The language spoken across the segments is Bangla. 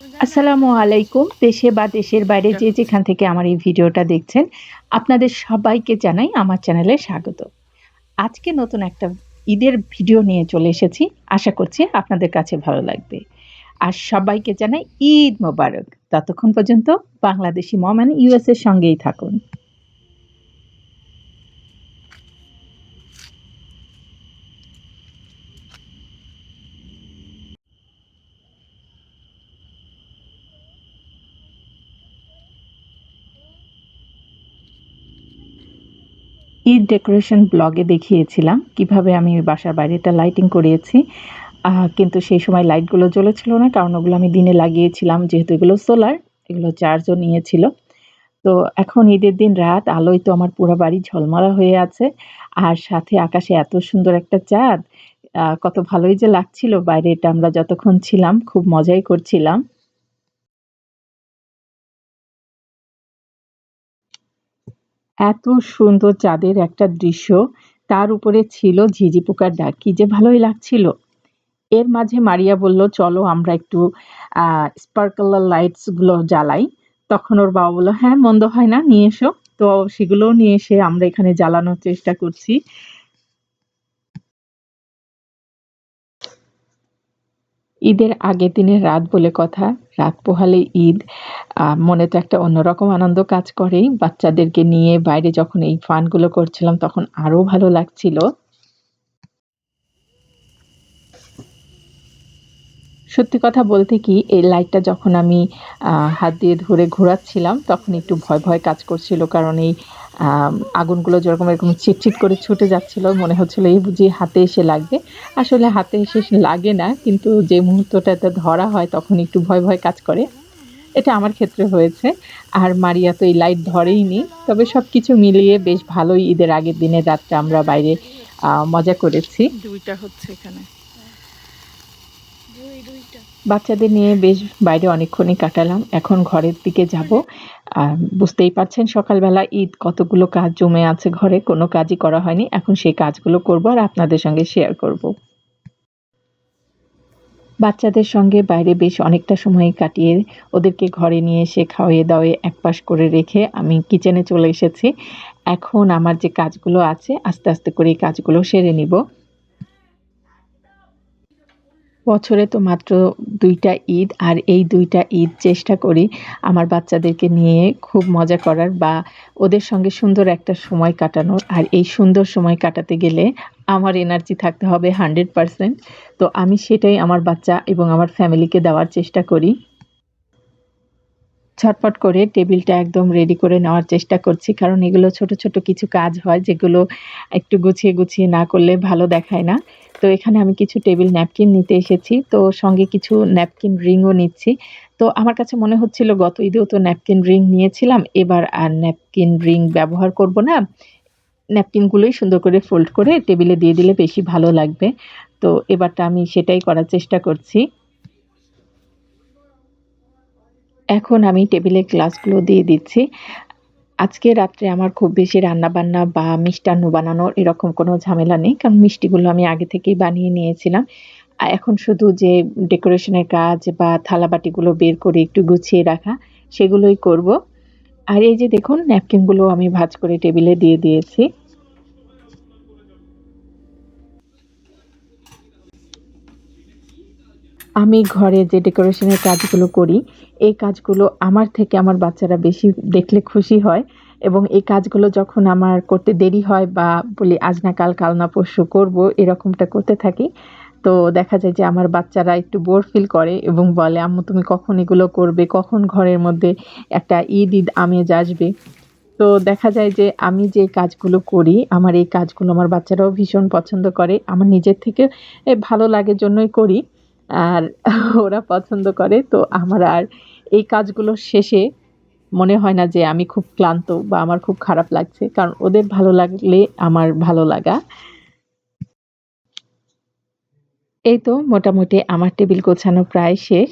আসসালামু আলাইকুম। দেশে বা দেশের বাইরে যে যেখান থেকে আমার এই ভিডিওটা দেখছেন, আপনাদের সবাইকে জানাই আমার চ্যানেলে স্বাগত। আজকে নতুন একটা ঈদের ভিডিও নিয়ে চলে এসেছি। আশা করছি আপনাদের কাছে ভালো লাগবে। আর সবাইকে জানাই ঈদ মোবারক। ততক্ষণ পর্যন্ত বাংলাদেশি মম অ্যান্ড ইউএস এর সঙ্গেই থাকুন। ঈদ ডেকোরেশন ব্লগে দেখিয়েছিলাম কিভাবে আমি বাসার বাইরেটা লাইটিং করিয়েছি। কিন্তু সেই সময় লাইটগুলো জ্বলেছিল না, কারণ ওগুলো আমি দিনে লাগিয়েছিলাম। যেহেতু এগুলো সোলার, এগুলো চার্জও নিয়েছিল। তো এখন ঈদের দিন রাত আলোয় তো আমার পুরা বাড়ি ঝলমলা হয়ে আছে। আর সাথে আকাশে এত সুন্দর একটা চাঁদ, কত ভালোই যে লাগছিল। বাইরে এটা আমরা যতক্ষণ ছিলাম খুব মজাই করছিলাম। এত সুন্দর চাঁদের একটা দৃশ্য, তার উপরে ছিল ঝিঁঝি পোকার ডাক। কি যে ভালোই লাগছিল। এর মাঝে মারিয়া বলল, "চলো আমরা একটু স্পার্কলার লাইটস গুলো জ্বালাই।" তখন ওর বাবা বলল, "হ্যাঁ, মন্দ হয় না, নিয়ে এসো।" তো সেগুলোও নিয়ে এসে আমরা এখানে জ্বালানোর চেষ্টা করছি। ঈদের আগের দিনের রাত বলে কথা। রাত পোহালেই ঈদ। মনে তো একটা অন্যরকম আনন্দ কাজ করে। বাচ্চাদেরকে নিয়ে বাইরে যখন এই ফান গুলো করছিলাম তখন আরো ভালো লাগছিল। সত্যি কথা বলতে কি, এই লাইটটা যখন আমি হাত দিয়ে ধরে ঘোরাচ্ছিলাম তখন একটু ভয়, ভয় কাজ করছিল। কারণ এই আগুনগুলো যেরকম এরকম ছিটছিট করে ছুটে যাচ্ছিল, মনে হচ্ছিল এই বুঝি হাতে এসে লাগবে। আসলে হাতে এসে লাগে না, কিন্তু যে মুহূর্তটাতে ধরা হয় তখন একটু ভয়, ভয় কাজ করে। এটা আমার ক্ষেত্রে হয়েছে। আর মারিয়া তো এই লাইট ধরেইনি। তবে সবকিছু মিলিয়ে বেশ ভালোই ঈদের আগের দিনের রাতটা আমরা বাইরে মজা করেছি। ২ টা হচ্ছে এখানে। বাচ্চাদের নিয়ে বেশ বাইরে অনেকক্ষণই কাটালাম। এখন ঘরের দিকে যাব। আ বুঝতেই পারছেন সকালবেলা ঈদ, কতগুলো কাজ জমে আছে ঘরে, কোনো কাজই করা হয়নি। এখন সেই কাজগুলো করব আর আপনাদের সঙ্গে শেয়ার করব। বাচ্চাদের সঙ্গে বাইরে বেশ অনেকটা সময় কাটিয়ে ওদেরকে ঘরে নিয়ে এসে খাওয়িয়ে-দাওয়িয়ে একপাশ করে রেখে আমি কিচেনে চলে এসেছি। এখন আমার যে কাজগুলো আছে আস্তে, আস্তে করে এই কাজগুলো সেরে নিব। বছরে তো মাত্র ২ টা ঈদ, আর এই ২ টা ঈদ চেষ্টা করি আমার বাচ্চাদেরকে নিয়ে খুব মজা করার বা ওদের সঙ্গে সুন্দর একটা সময় কাটানোর। আর এই সুন্দর সময় কাটাতে গেলে আমার এনার্জি থাকতে হবে 100%। তো আমি সেটাই আমার বাচ্চা এবং আমার ফ্যামিলিকে দেওয়ার চেষ্টা করি। ঝটপট করে টেবিলটা একদম রেডি করে নেওয়ার চেষ্টা করছি। কারণ এগুলো ছোট, ছোট কিছু কাজ হয় যেগুলো একটু গুছিয়ে, গুছিয়ে না করলে ভালো দেখায় না। তো এখানে আমি কিছু টেবিল ন্যাপকিন নিতে এসেছি। তো সঙ্গে কিছু ন্যাপকিন রিংও নিচ্ছি। তো আমার কাছে মনে হচ্ছিল গত ঈদেও তো ন্যাপকিন রিং নিয়েছিলাম। এবার আর ন্যাপকিন রিং ব্যবহার করব না। ন্যাপকিনগুলোই সুন্দর করে ফোল্ড করে টেবিলে দিয়ে দিলে বেশি ভালো লাগবে। তো এবারটা আমি সেটাই করার চেষ্টা করছি। এখন আমি টেবিলে গ্লাসগুলো দিয়ে দিচ্ছি। আজকে রাত্রে আমার খুব বেশি রান্নাবান্না বা মিষ্টান্ন বানানোর এরকম কোনো ঝামেলা নেই। কারণ মিষ্টিগুলো আমি আগে থেকেই বানিয়ে নিয়েছিলাম। এখন শুধু যে ডেকোরেশনের কাজ বা থালাবাটিগুলো বের করে একটু গুছিয়ে রাখা, সেগুলোই করব। আর এই যে দেখুন, ন্যাপকিনগুলো আমি ভাঁজ করে টেবিলে দিয়ে দিয়েছি। আমি ঘরে যে ডেকোরেশনের কাজগুলো করি, এই কাজগুলো আমার থেকে আমার বাচ্চারা বেশি দেখলে খুশি হয়, এবং এই কাজগুলো যখন আমার করতে দেরি হয় বা বলি আজ না কাল, কাল না পরশু করব, এরকমটা করতে থাকি। তো দেখা যায় যে আমার বাচ্চারা একটু বোর ফিল করে এবং বলে, "আম্মু তুমি কখন এগুলো করবে? কখন ঘরের মধ্যে একটা ঈদ, ঈদ আমেজ আসবে?" তো দেখা যায় যে আমি যে কাজগুলো করি, আমার এই কাজগুলো আমার বাচ্চারাও ভীষণ পছন্দ করে। আমার নিজের থেকে ভালো লাগে জন্যই করি। আর ওরা পছন্দ করে। তো আমার আর এই কাজগুলো শেষে মনে হয় না যে আমি খুব ক্লান্ত বা আমার খুব খারাপ লাগছে। কারণ ওদের ভালো লাগলে আমার ভালো লাগা। এই তো মোটামুটি আমার টেবিল গোছানো প্রায় শেষ।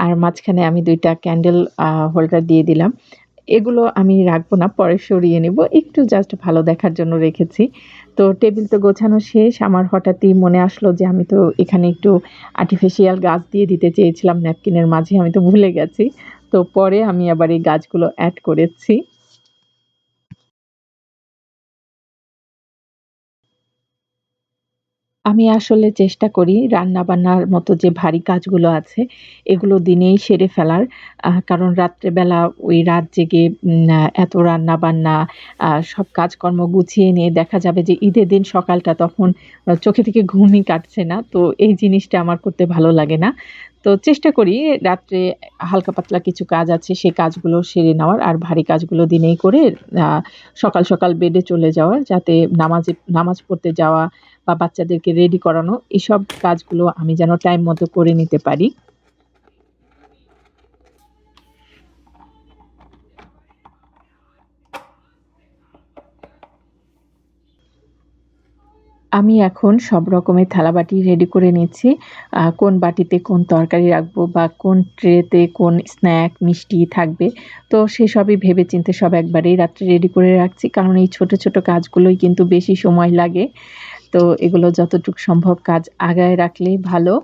আর মাঝখানে আমি ২ টা ক্যান্ডেল হোল্ডার দিয়ে দিলাম। এগুলো আমি রাখবো না, পরে সরিয়ে নেব। একটু জাস্ট ভালো দেখার জন্য রেখেছি। তো টেবিল তো গোছানো শেষ। আমার হঠাৎই মনে আসলো যে আমি তো এখানে একটু আর্টিফিশিয়াল গাছ দিয়ে দিতে চেয়েছিলাম ন্যাপকিনের মাঝে। আমি তো ভুলে গেছি। তো পরে আমি আবার এই গাছগুলো এড করেছি। আমি আসলে চেষ্টা করি রান্না-বান্নার মতো যে ভারী কাজগুলো আছে, এগুলো দিনেই সেরে ফেলার। কারণ রাত্রেবেলা ওই রাত জেগে এত রান্না-বান্না সব কাজকর্ম গুছিয়ে নিয়ে দেখা যাবে যে ঈদের দিন সকালটা তখন চোখে থেকে ঘুমই কাটছে না। তো এই জিনিসটা আমার করতে ভালো লাগে না। তো চেষ্টা করি রাত্রে হালকা পাতলা কিছু কাজ আছে সে কাজগুলো সেরে নেওয়ার। আর ভারী কাজগুলো দিনেই করে আ সকাল, সকাল বেডে চলে যাওয়ার যাতে নামাজ পড়তে যাওয়া বা বাচ্চাদেরকে রেডি করানো এসব কাজগুলো আমি যেন টাইম মতো করে নিতে পারি। আমি এখন সব রকমের থালাবাটি রেডি করে নিচ্ছি। কোন বাটিতে কোন তরকারি রাখবো বা কোন ট্রেতে কোন স্ন্যাক, মিষ্টি থাকবে। তো সেসবই ভেবে-চিন্তে সব একবারেই রাত্রে রেডি করে রাখছি। কারণ এই ছোট, ছোট কাজগুলোই কিন্তু বেশি সময় লাগে। তো এগুলো যতটুক সম্ভব কাজ আগায় রাখলেই ভালো।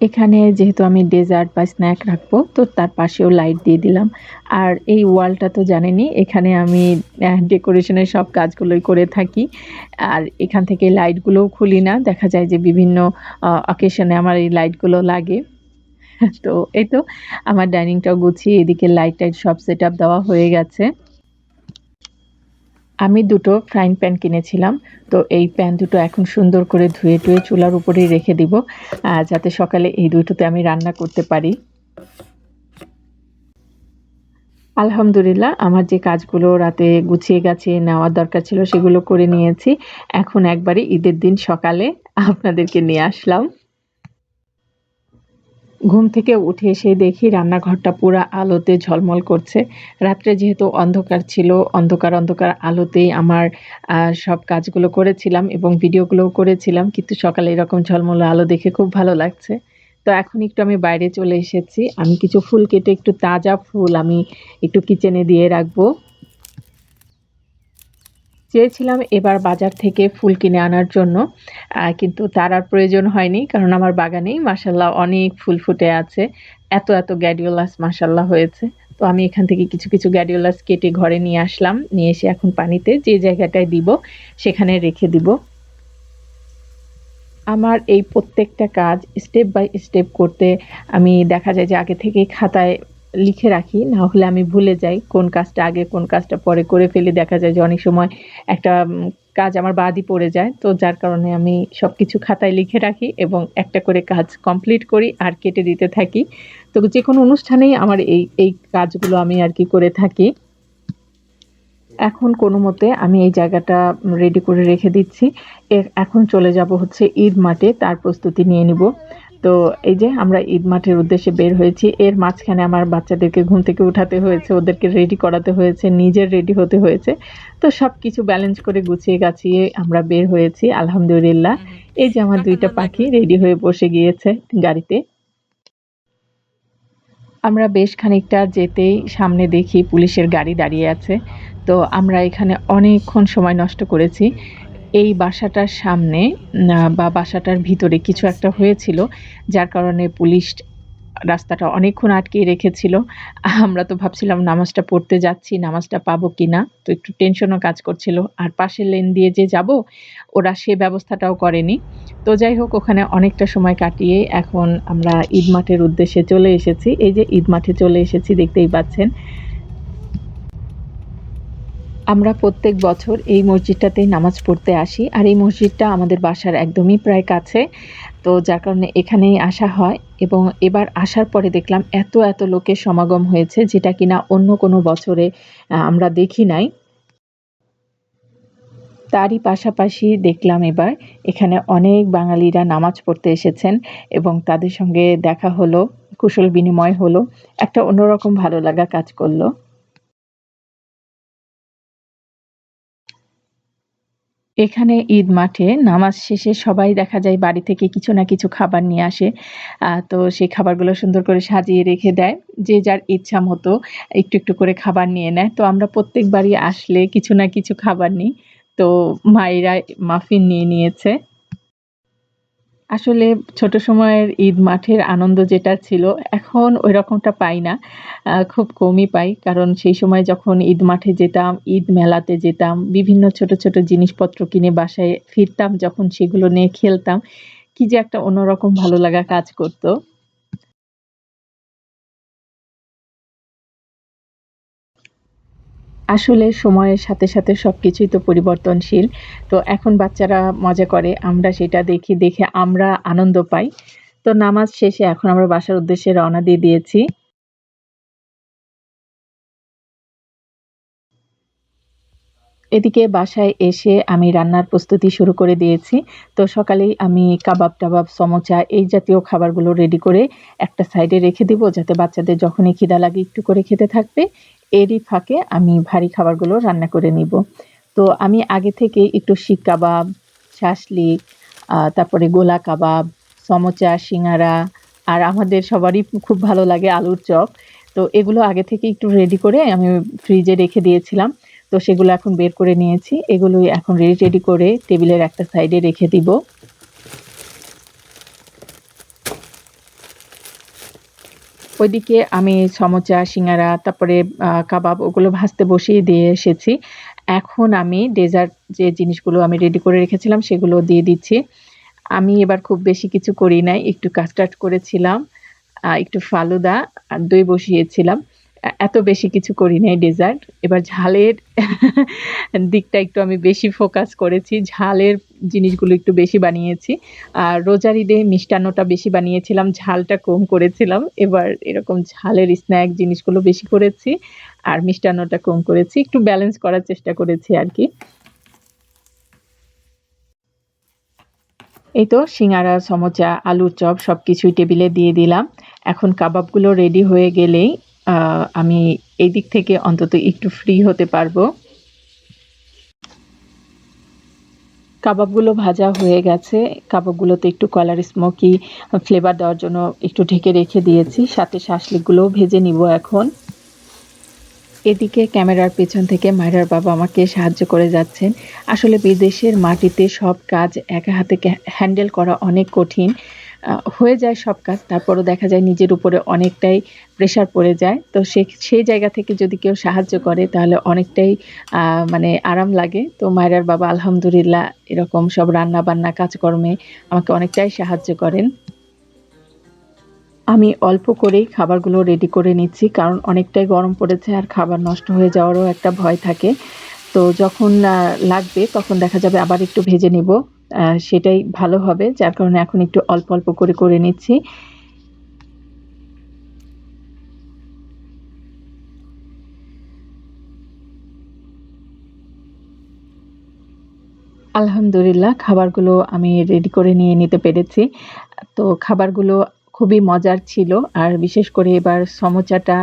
এখানে যেহেতু আমি ডেজার্ট বা স্ন্যাক রাখবো, তো তার পাশেও লাইট দিয়ে দিলাম। আর এই ওয়ালটা তো জানেনই, এখানে আমি ডেকোরেশনের সব কাজগুলোই করে থাকি। আর এখান থেকে লাইটগুলোও খুলি না। দেখা যায় যে বিভিন্ন অকেশন এ আমার এই লাইটগুলো লাগে। তো এই তো আমার ডাইনিংটাও গুছিয়ে এদিকে লাইট-টাইট সব সেটআপ দেওয়া হয়ে গেছে। আমি ২ টো ফ্রাইং প্যান কিনেছিলাম। তো এই প্যান দুটো এখন সুন্দর করে ধুয়ে-টুয়ে চুলার উপরেই রেখে দিব। যাতে সকালে এই ২ টোতে আমি রান্না করতে পারি। আলহামদুলিল্লাহ আমার যে কাজগুলো রাতে গুছিয়ে গাছিয়ে নেওয়ার দরকার ছিল সেগুলো করে নিয়েছি। এখন একবারে ঈদের দিন সকালে আপনাদেরকে নিয়ে আসলাম। ঘুম থেকে উঠে এসে দেখি রান্নাঘরটা পুরা আলোতে ঝলমল করছে। রাত্রে যেহেতু অন্ধকার ছিল, অন্ধকার, অন্ধকার আলোতেই আমার সব কাজগুলো করেছিলাম এবং ভিডিওগুলোও করেছিলাম। কিন্তু সকালে এরকম ঝলমলে আলো দেখে খুব ভালো লাগছে। তো এখন একটু আমি বাইরে চলে এসেছি। আমি কিছু ফুল কেটে একটু তাজা ফুল আমি একটু কিচেনে দিয়ে রাখবো। চেয়েছিলাম এবার বাজার থেকে ফুল কিনে আনার জন্য। কিন্তু তার আর প্রয়োজন হয়নি। কারণ আমার বাগানেই মাশাআল্লাহ অনেক ফুল ফুটে আছে। এত, এত গ্ল্যাডিওলাস মাশাআল্লাহ হয়েছে। তো আমি এখান থেকে কিছু, কিছু গ্ল্যাডিওলাস কেটে ঘরে নিয়ে আসলাম। নিয়ে এসে এখন পানিতে যে জায়গাটায় দিব সেখানে রেখে দিব। আমার এই প্রত্যেকটা কাজ স্টেপ বাই স্টেপ করতে আমি দেখা যায় যে আগে থেকেই খাতায় লিখে রাখি। না হলে আমি ভুলে যাই কোন কাজটা আগে কোন কাজটা পরে করে ফেলি। দেখা যায় যে অনেক সময় একটা কাজ আমার বাদই পড়ে যায়। তো যার কারণে আমি সবকিছু খাতায় লিখে রাখি এবং একটা করে কাজ কমপ্লিট করি আর কেটে দিতে থাকি। তো যেকোনো অনুষ্ঠানেই আমার এই কাজগুলো আমি আরকি করে থাকি। এখন কোনমতে আমি এই জায়গাটা রেডি করে রেখে দিচ্ছি। এখন চলে যাব হচ্ছে ঈদ মাঠে, তার প্রস্তুতি নিয়ে নিব। তো এই যে আমরা ঈদ মাঠের উদ্দেশ্যে বের হয়েছি। এর মাঝখানে আমার বাচ্চাদেরকে ঘুম থেকে উঠাতে হয়েছে, ওদেরকে রেডি করাতে হয়েছে, নিজের রেডি হতে হয়েছে। তো সবকিছু ব্যালেন্স করে গুছিয়ে গাছিয়ে আমরা বের হয়েছি আলহামদুলিল্লাহ। Mhm. এই যে আমার ২ টা Kapandan পাখি লাগবে। রেডি হয়ে বসে গিয়েছে গাড়িতে। আমরা বেশ খানিকটা যেতেই সামনে দেখি পুলিশের গাড়ি দাঁড়িয়ে আছে। তো আমরা এখানে অনেকক্ষণ সময় নষ্ট করেছি। এই বাসাটার সামনে বা বাসাটার ভিতরে কিছু That's একটা big. হয়েছিল। যার কারণে পুলিশ রাস্তাটা অনেকক্ষণ আটকিয়ে রেখেছিল। আমরা তো ভাবছিলাম নামাজটা পড়তে যাচ্ছি, নামাজটা পাবো কিনা। তো একটু টেনশনও কাজ করছিল। আর পাশের লেন দিয়ে যে যাবো, ওরা সে ব্যবস্থাটাও করেনি। তো যাই হোক ওখানে অনেকটা সময় কাটিয়ে এখন আমরা ঈদ মাঠের উদ্দেশ্যে চলে এসেছি। এই যে ঈদ মাঠে চলে এসেছি দেখতেই পাচ্ছেন। আমরা প্রত্যেক বছর এই মসজিদটাতেই নামাজ পড়তে আসি। আর এই মসজিদটা আমাদের বাসার একদমই প্রায় কাছে। তো যার কারণে এখানেই আসা হয় এবং এবার আসার পরে দেখলাম এত, এত লোকের সমাগম হয়েছে যেটা কিনা অন্য কোনো বছরে আমরা দেখি নাই। তারই পাশাপাশি দেখলাম এবার এখানে অনেক বাঙালিরা নামাজ পড়তে এসেছেন এবং তাদের সঙ্গে দেখা হলো, কুশল বিনিময় হলো। একটা অন্যরকম ভালো লাগা কাজ করল। এখানে ঈদ মাঠে নামাজ শেষে সবাই দেখা যায় বাড়ি থেকে কিছু না কিছু খাবার নিয়ে আসে। তো সেই খাবারগুলো সুন্দর করে সাজিয়ে রেখে দেয়। যে যার ইচ্ছা মতো একটু, একটু করে খাবার নিয়ে নেয়। তো আমরা প্রত্যেকবারই আসলে কিছু না কিছু খাবার নিই। তো মায়েরা মাফিন নিয়ে নিয়েছে। আসলে ছোট সময়ের ঈদ মাঠের আনন্দ যেটা ছিল, এখন ওইরকমটা পাই না। খুব কমই পাই। কারণ সেই সময় যখন ঈদ মাঠে যেতাম, ঈদ মেলাতে যেতাম, বিভিন্ন ছোট, ছোট জিনিসপত্র কিনে বাসায় ফিরতাম যখন সেগুলো নিয়ে খেলতাম, কি যে একটা অন্যরকম ভালো লাগা কাজ করত। আসলে সময়ের সাথে, সাথে সবকিছুই তো পরিবর্তনশীল। তো এখন বাচ্চারা মজা করে, আমরা সেটা দেখি, দেখে আমরা আনন্দ পাই। তো নামাজ শেষে এখন আমরা বাসার উদ্দেশ্যে রওনা দিয়ে দিয়েছি। এদিকে বাসায় এসে আমি রান্নার প্রস্তুতি শুরু করে দিয়েছি। তো সকালেই আমি কাবাব-টাবাব, সমোচা এই জাতীয় খাবারগুলো রেডি করে একটা সাইডে রেখে দিব যাতে বাচ্চাদের যখনই খিদা লাগে একটু করে খেতে থাকবে। এরই ফাঁকে আমি ভারী খাবারগুলো রান্না করে নিব। তো আমি আগে থেকে একটু শিক কাবাব, শাসলিক, তারপরে গোলা কাবাব, সমোচা, সিঙ্গারা আর আমাদের সবারই খুব ভালো লাগে আলুর চপ। তো এগুলো আগে থেকে একটু রেডি করে আমি ফ্রিজে রেখে দিয়েছিলাম। তো সেগুলো এখন বের করে নিয়েছি। এগুলোই এখন রেডি করে টেবিলের একটা সাইডে রেখে দিব। ওইদিকে আমি সমোচা, সিঙ্গারা তারপরে কাবাব ওগুলো ভাজতে বসিয়ে দিয়ে এসেছি। এখন আমি ডেজার্ট যে জিনিসগুলো আমি রেডি করে রেখেছিলাম সেগুলো দিয়ে দিচ্ছি। আমি এবার খুব বেশি কিছু করি নাই। একটু কাস্টার্ড করেছিলাম, একটু ফালুদা আর দই বসিয়েছিলাম। এত বেশি কিছু করি নাই ডেজার্ট। এবার ঝালের দিকটা একটু আমি বেশি ফোকাস করেছি। ঝালের জিনিসগুলো একটু বেশি বানিয়েছি। আর রোজার ঈদে মিষ্টান্নটা বেশি বানিয়েছিলাম, ঝালটা কম করেছিলাম। এবার এরকম ঝালের স্ন্যাক জিনিসগুলো বেশি করেছি। আর মিষ্টান্নটা কম করেছি। একটু ব্যালেন্স করার চেষ্টা করেছি আরকি। এই তো সিঙ্গারা, সমোচা, আলুর চপ সবকিছুই টেবিলে দিয়ে দিলাম। এখন কাবাবগুলো রেডি হয়ে গেলেই আ আমি এই দিক থেকে অন্তত একটু ফ্রি হতে পারবো। কাবাবগুলো ভাজা হয়ে গেছে। কাবাবগুলোতে একটু কলার স্মোকি ফ্লেভার দেওয়ার জন্য একটু ঢেকে রেখে দিয়েছি। সাথে শাঁসলিকগুলোও ভেজে নিবো এখন। এদিকে ক্যামেরার পেছন থেকে মায়রার বাবা আমাকে সাহায্য করে যাচ্ছেন। আসলে বিদেশের মাটিতে সব কাজ একা হাতে হ্যান্ডেল করা অনেক কঠিন। হয়ে যায় সব কাজ। তারপরও দেখা যায় নিজের উপরে অনেকটাই প্রেশার পড়ে যায়। তো সেই জায়গা থেকে যদি কেউ সাহায্য করে তাহলে অনেকটাই আ মানে আরাম লাগে। তো মায়রার বাবা আলহামদুলিল্লাহ এরকম সব রান্না-বান্না কাজকর্মে আমাকে অনেকটাই সাহায্য করেন। আমি অল্প করেই খাবারগুলো রেডি করে নিচ্ছি। কারণ অনেকটাই গরম পড়েছে আর খাবার নষ্ট হয়ে যাওয়ারও একটা ভয় থাকে। তো যখন লাগবে তখন দেখা যাবে আবার একটু ভেজে নিবো। সেটাই ভালো হবে। যার কারণে এখন একটু অল্প, অল্প করে নিচ্ছি। আলহামদুলিল্লাহ খাবারগুলো আমি রেডি করে নিয়ে নিতে পেরেছি। তো খাবারগুলো খুবই মজার ছিল। আর বিশেষ করে এবার সমোচাটা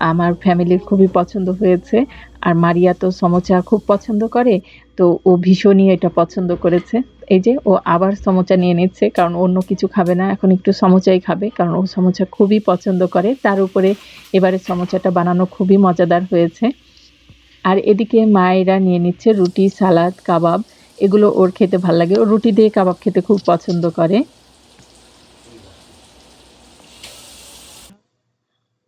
আমার ফ্যামিলির খুবই পছন্দ হয়েছে। আর মারিয়া তো সমোচা খুব পছন্দ করে। তো ও ভীষণই এটা পছন্দ করেছে। এই যে ও আবার সমোচা নিয়ে নিচ্ছে। কারণ অন্য কিছু খাবে না। এখন একটু সমোচাই খাবে। কারণ ও সমোচা খুবই পছন্দ করে। তার উপরে এবারে সমোচাটা বানানো খুবই মজাদার হয়েছে। আর এদিকে মায়েরা নিয়ে নিচ্ছে রুটি, সালাদ, কাবাব। এগুলো ওর খেতে ভাল লাগে। ও রুটি দিয়ে কাবাব খেতে খুব পছন্দ করে।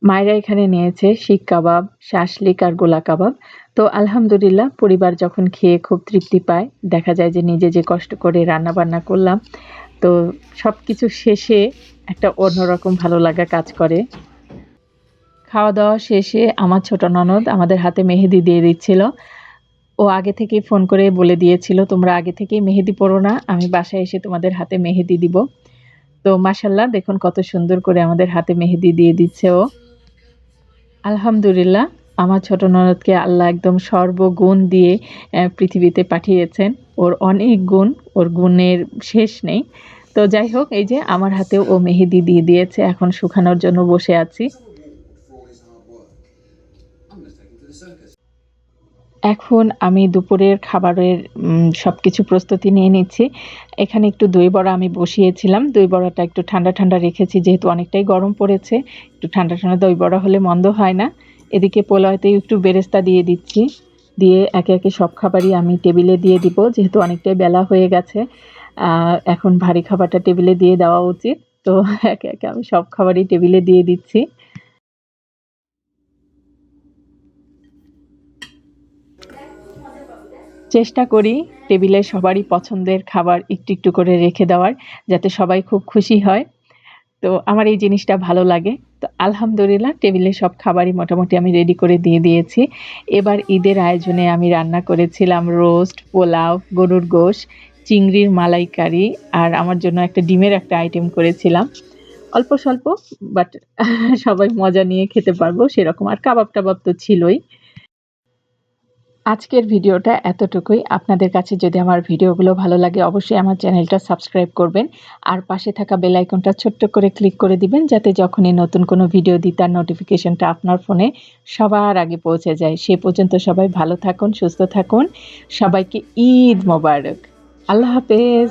মায়েরা এখানে নিয়েছে শিক কাবাব, শাসলিক আর গোলা কাবাব। তো আলহামদুলিল্লাহ পরিবার যখন খেয়ে খুব তৃপ্তি পায়, দেখা যায় যে নিজে যে কষ্ট করে রান্না-বান্না করলাম, তো সবকিছু শেষে একটা অন্যরকম ভালো লাগা কাজ করে। খাওয়া-দাওয়া শেষে আমার ছোট ননদ আমাদের হাতে মেহেদি দিয়ে দিচ্ছিল। ও আগে থেকেই ফোন করে বলে দিয়েছিল, "তোমরা আগে থেকেই মেহেদি পড়ো না। আমি বাসায় এসে তোমাদের হাতে মেহেদি দিব।" তো মাশাআল্লাহ দেখুন কত সুন্দর করে আমাদের হাতে মেহেদি দিয়ে দিচ্ছে ও। আলহামদুলিল্লাহ আমার ছোট ননদকে আল্লাহ একদম সর্বগুণ দিয়ে পৃথিবীতে পাঠিয়েছেন। ওর অনেক গুণ, ওর গুণের শেষ নেই। তো যাই হোক এই যে আমার হাতেও ও মেহেদি দিয়ে দিয়েছে। এখন শুকানোর জন্য বসে আছি। এখন আমি দুপুরের খাবারের সবকিছু প্রস্তুতি নিয়ে নিচ্ছি। এখানে একটু দই বড়া আমি বসিয়েছিলাম। দই বড়াটা একটু ঠান্ডা, ঠান্ডা রেখেছি যেহেতু অনেকটাই গরম পড়েছে। একটু ঠান্ডা, ঠান্ডা দই বড়া হলে মন্দ হয় না। এদিকে পোলাওতে একটু বেরেস্তা দিয়ে দিচ্ছি। দিয়ে একে, একে সব খাবারই আমি টেবিলে দিয়ে দিব যেহেতু অনেকটাই বেলা হয়ে গেছে। এখন ভারী খাবারটা টেবিলে দিয়ে দেওয়া উচিত। তো একে, একে আমি সব খাবারই টেবিলে দিয়ে দিচ্ছি। চেষ্টা করি টেবিলে সবারই পছন্দের খাবার একটু, একটু করে রেখে দেওয়ার যাতে সবাই খুব খুশি হয়। তো আমার এই জিনিসটা ভালো লাগে। তো আলহামদুলিল্লাহ টেবিলে সব খাবারই মোটামুটি আমি রেডি করে দিয়ে দিয়েছি। এবার ঈদের আয়োজনে আমি রান্না করেছিলাম রোস্ট, পোলাও, গরুর গোশ, চিংড়ির মালাইকারি আর আমার জন্য একটা ডিমের একটা আইটেম করেছিলাম। অল্প স্বল্প বাট সবাই মজা নিয়ে খেতে পারবো সেরকম। আর কাবাব-টাবাব তো ছিলই। আজকের ভিডিওটা এতটুকুই। আপনাদের কাছে যদি আমার ভিডিওগুলো ভালো লাগে অবশ্যই আমার চ্যানেলটা সাবস্ক্রাইব করবেন। আর পাশে থাকা বেল আইকনটা ছোট্ট করে ক্লিক করে দিবেন যাতে যখনই নতুন কোনো ভিডিও দিই তার নোটিফিকেশনটা আপনার ফোনে সবার আগে পৌঁছে যায়। সে পর্যন্ত সবাই ভালো থাকুন, সুস্থ থাকুন। সবাইকে ঈদ মোবারক। আল্লাহ হাফেজ।